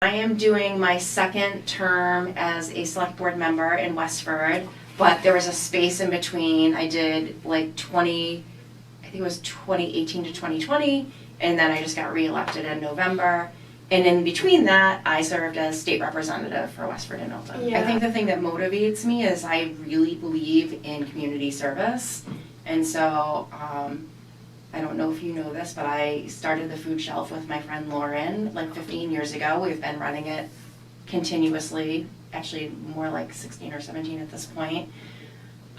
I am doing my second term as a select board member in Westford, but there was a space in between. I did like I think it was 2018 to 2020, and then I just got reelected in November. And in between that, I served as state representative for Westford and Milton. Yeah. I think the thing that motivates me is I really believe in community service. And so, I don't know if you know this, but I started the food shelf with my friend Lauren like 15 years ago. We've been running it continuously, actually more like 16 or 17 at this point.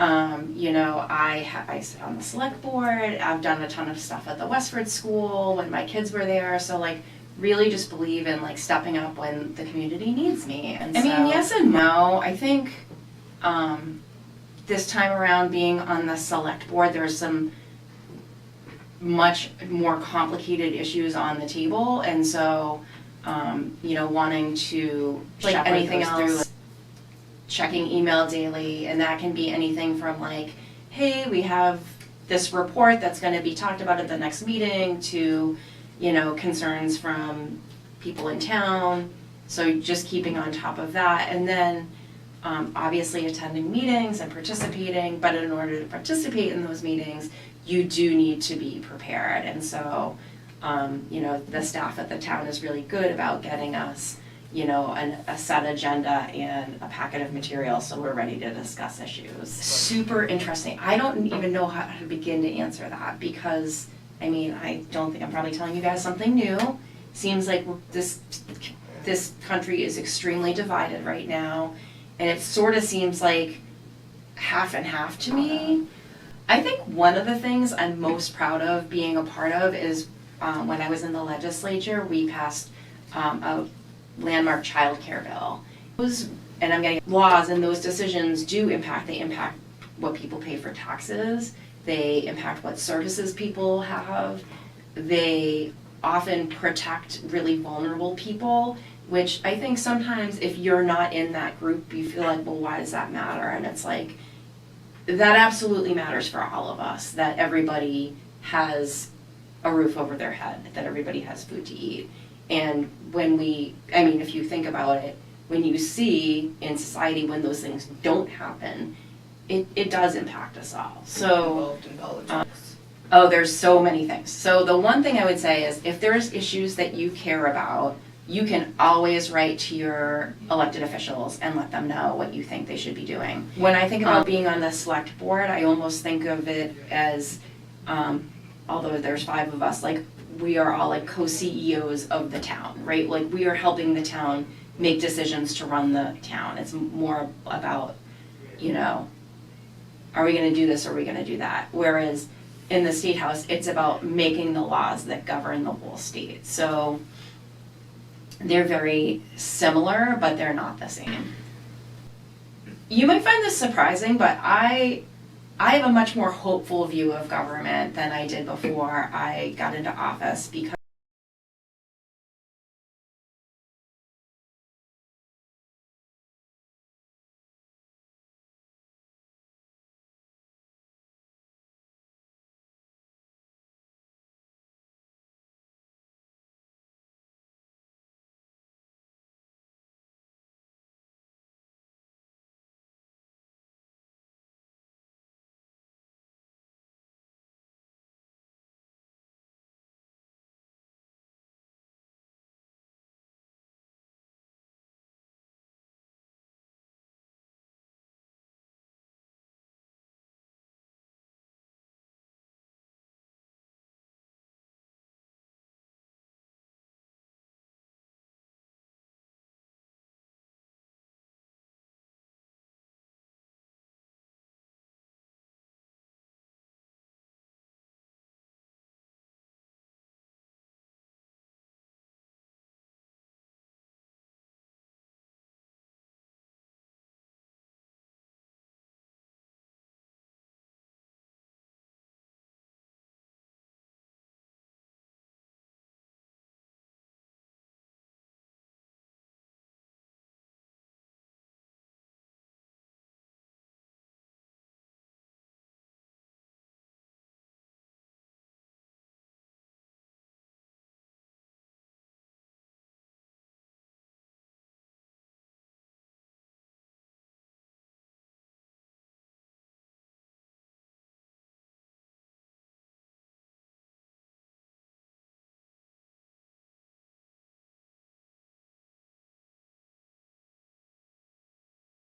You know, I sit on the select board. I've done a ton of stuff at the Westford School when my kids were there. So like, really just believe in like stepping up when the community needs me. And I mean, yes and no. I think this time around being on the select board, there's some much more complicated issues on the table, and so you know, wanting to like anything else, checking email daily, and that can be anything from like, hey, we have this report that's going to be talked about at the next meeting, to, you know, concerns from people in town. So just keeping on top of that, and then obviously attending meetings and participating. But in order to participate in those meetings, you do need to be prepared. And so, you know, the staff at the town is really good about getting us, you know, a set agenda and a packet of material so we're ready to discuss issues. Super interesting. I don't even know how to begin to answer that, because, I mean, I don't think I'm probably telling you guys something new. Seems like this country is extremely divided right now, and it sort of seems like half and half to me. I think one of the things I'm most proud of being a part of is when I was in the legislature, we passed a landmark child care bill. And I'm getting laws, and those decisions do impact, they impact what people pay for taxes, they impact what services people have, they often protect really vulnerable people, which I think sometimes if you're not in that group, you feel like, well, why does that matter? And it's like, that absolutely matters for all of us, that everybody has a roof over their head, that everybody has food to eat. And when I mean, if you think about it, when you see in society when those things don't happen, it does impact us all. So, oh, there's so many things. So the one thing I would say is, if there's issues that you care about, you can always write to your elected officials and let them know what you think they should be doing. When I think about being on the select board, I almost think of it as, although there's 5 of us, like we are all like co-CEOs of the town, right? Like we are helping the town make decisions to run the town. It's more about, you know, are we gonna do this or are we gonna do that? Whereas in the state house, it's about making the laws that govern the whole state. So they're very similar, but they're not the same. You might find this surprising, but I have a much more hopeful view of government than I did before I got into office, because